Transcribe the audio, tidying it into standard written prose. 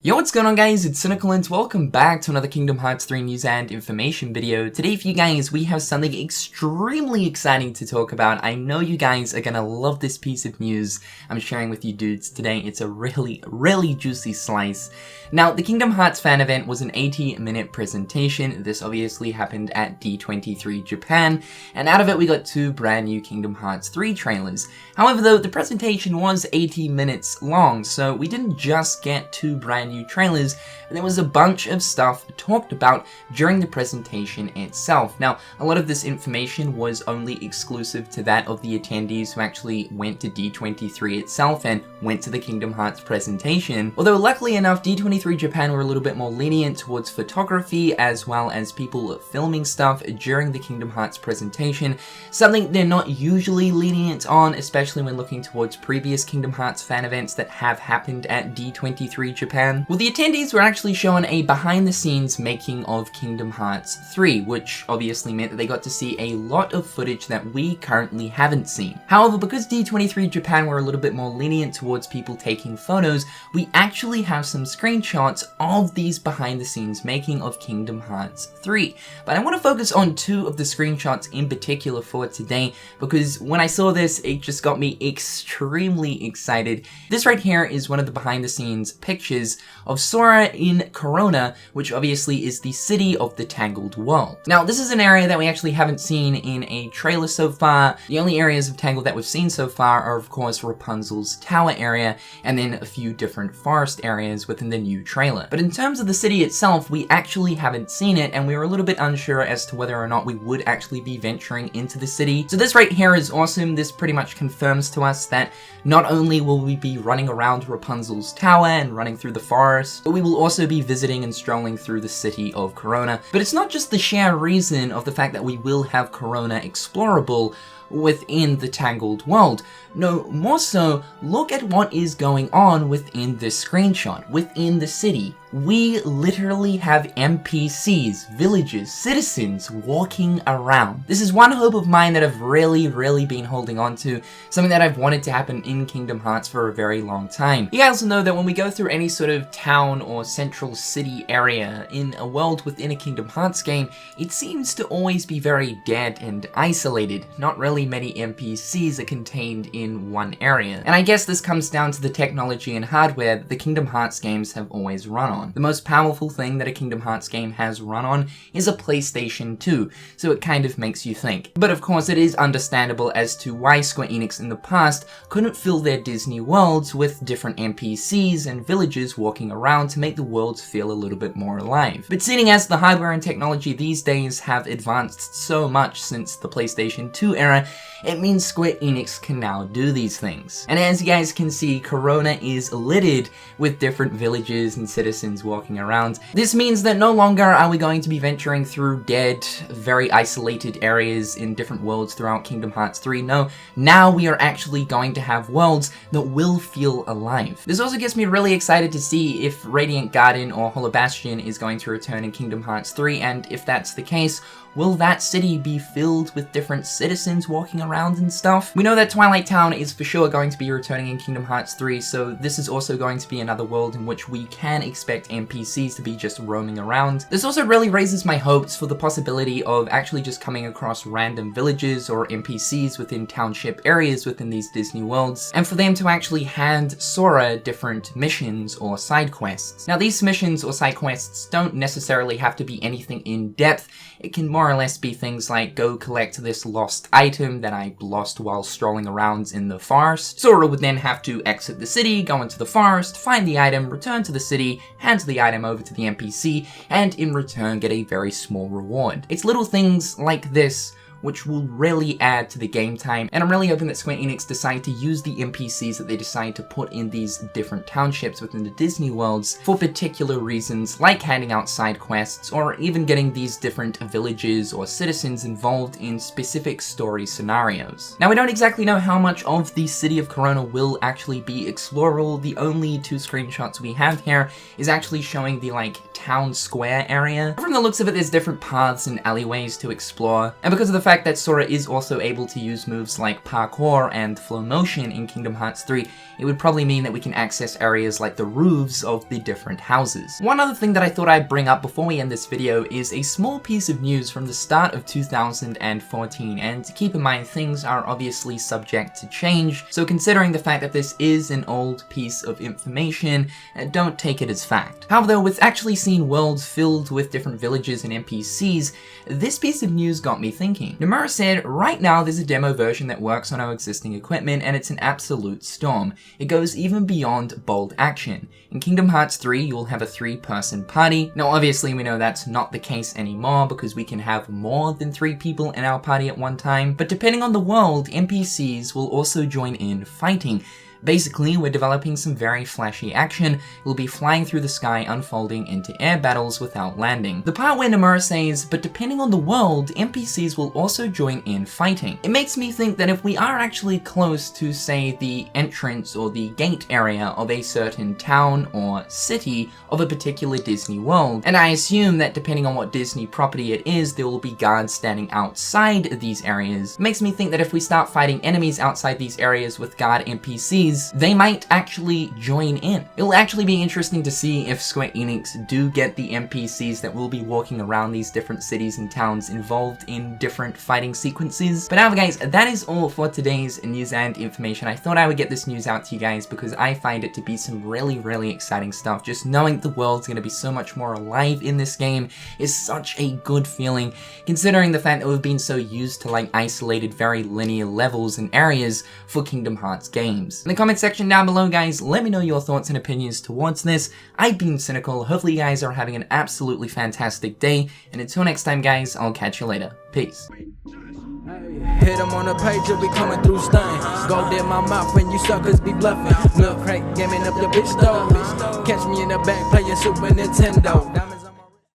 Yo, what's going on guys, it's Cynical and welcome back to another Kingdom Hearts 3 news and information video. Today for you guys, we have something extremely exciting to talk about. I know you guys are gonna love this piece of news I'm sharing with you dudes today. It's a really juicy slice. Now, the Kingdom Hearts fan event was an 80-minute presentation. This obviously happened at D23 Japan, and out of it we got two brand new Kingdom Hearts 3 trailers. However though, the presentation was 80 minutes long, so we didn't just get two brand new trailers, and there was a bunch of stuff talked about during the presentation itself. Now, a lot of this information was only exclusive to that of the attendees who actually went to D23 itself and went to the Kingdom Hearts presentation. Although luckily enough, D23 Japan were a little bit more lenient towards photography as well as people filming stuff during the Kingdom Hearts presentation, something they're not usually lenient on, especially when looking towards previous Kingdom Hearts fan events that have happened at D23 Japan. Well, the attendees were actually shown a behind-the-scenes making of Kingdom Hearts 3, which obviously meant that they got to see a lot of footage that we currently haven't seen. However, because D23 Japan were a little bit more lenient towards people taking photos, we actually have some screenshots of these behind-the-scenes making of Kingdom Hearts 3. But I want to focus on two of the screenshots in particular for today, because when I saw this, it just got me extremely excited. This right here is one of the behind-the-scenes pictures of Sora in Corona, which obviously is the city of the Tangled World. Now, this is an area that we actually haven't seen in a trailer so far. The only areas of Tangled that we've seen so far are, of course, Rapunzel's tower area, and then a few different forest areas within the new trailer. But in terms of the city itself, we actually haven't seen it, and we were a little bit unsure as to whether or not we would actually be venturing into the city. So this right here is awesome. This pretty much confirms to us that not only will we be running around Rapunzel's tower and running through the forest, but we will also be visiting and strolling through the city of Corona. But it's not just the sheer reason of the fact that we will have Corona explorable within the Tangled World. No, more so, look at what is going on within this screenshot, within the city. We literally have NPCs, villagers, citizens walking around. This is one hope of mine that I've really been holding on to, something that I've wanted to happen in Kingdom Hearts for a very long time. You guys know that when we go through any sort of town or central city area in a world within a Kingdom Hearts game, it seems to always be very dead and isolated. Not really many NPCs are contained in one area. And I guess this comes down to the technology and hardware that the Kingdom Hearts games have always run on. The most powerful thing that a Kingdom Hearts game has run on is a PlayStation 2, so it kind of makes you think. But of course, it is understandable as to why Square Enix in the past couldn't fill their Disney worlds with different NPCs and villagers walking around to make the worlds feel a little bit more alive. But seeing as the hardware and technology these days have advanced so much since the PlayStation 2 era, it means Square Enix can now do these things. And as you guys can see, Corona is littered with different villages and citizens walking around. This means that no longer are we going to be venturing through dead, very isolated areas in different worlds throughout Kingdom Hearts 3. No, now we are actually going to have worlds that will feel alive. This also gets me really excited to see if Radiant Garden or Hollow Bastion is going to return in Kingdom Hearts 3, and if that's the case, will that city be filled with different citizens walking around and stuff? We know that Twilight Town is for sure going to be returning in Kingdom Hearts 3, so this is also going to be another world in which we can expect NPCs to be just roaming around. This also really raises my hopes for the possibility of actually just coming across random villages or NPCs within township areas within these Disney worlds, and for them to actually hand Sora different missions or side quests. Now, these missions or side quests don't necessarily have to be anything in depth. It can more or less be things like, go collect this lost item that I lost while strolling around in the forest. Sora would then have to exit the city, go into the forest, find the item, return to the city, hand the item over to the NPC, and in return get a very small reward. It's little things like this which will really add to the game time, and I'm really hoping that Square Enix decide to use the NPCs that they decide to put in these different townships within the Disney worlds for particular reasons, like handing out side quests, or even getting these different villages or citizens involved in specific story scenarios. Now, we don't exactly know how much of the city of Corona will actually be explorable. The only two screenshots we have here is actually showing the, town square area. From the looks of it, there's different paths and alleyways to explore, and because of the fact fact that Sora is also able to use moves like parkour and flow motion in Kingdom Hearts 3, it would probably mean that we can access areas like the roofs of the different houses. One other thing that I thought I'd bring up before we end this video is a small piece of news from the start of 2014, and keep in mind things are obviously subject to change, so considering the fact that this is an old piece of information, don't take it as fact. However, with actually seeing worlds filled with different villages and NPCs, this piece of news got me thinking. Nomura said, right now there's a demo version that works on our existing equipment and it's an absolute storm. It goes even beyond bold action. In Kingdom Hearts 3, you'll have a 3-person party. Now obviously we know that's not the case anymore because we can have more than 3 people in our party at one time, but depending on the world, NPCs will also join in fighting. Basically, we're developing some very flashy action. We'll be flying through the sky, unfolding into air battles without landing. The part where Nomura says, but depending on the world, NPCs will also join in fighting. It makes me think that if we are actually close to, say, the entrance or the gate area of a certain town or city of a particular Disney world, and I assume that depending on what Disney property it is, there will be guards standing outside these areas. It makes me think that if we start fighting enemies outside these areas with guard NPCs, they might actually join in. It'll actually be interesting to see if Square Enix do get the NPCs that will be walking around these different cities and towns involved in different fighting sequences. But however guys, that is all for today's news and information. I thought I would get this news out to you guys because I find it to be some really exciting stuff. Just knowing the world's going to be so much more alive in this game is such a good feeling, considering the fact that we've been so used to like isolated, very linear levels and areas for Kingdom Hearts games. In the comment section down below guys, let me know your thoughts and opinions towards this. I've been Cynical, hopefully you guys are having an absolutely fantastic day, and until next time guys, I'll catch you later. Peace. Hit them on the page, you'll be coming through stain. Gold in my mouth when you suckers be bluffing. Milk crate, gaming up your bitch though. Catch me in the back playing Super Nintendo.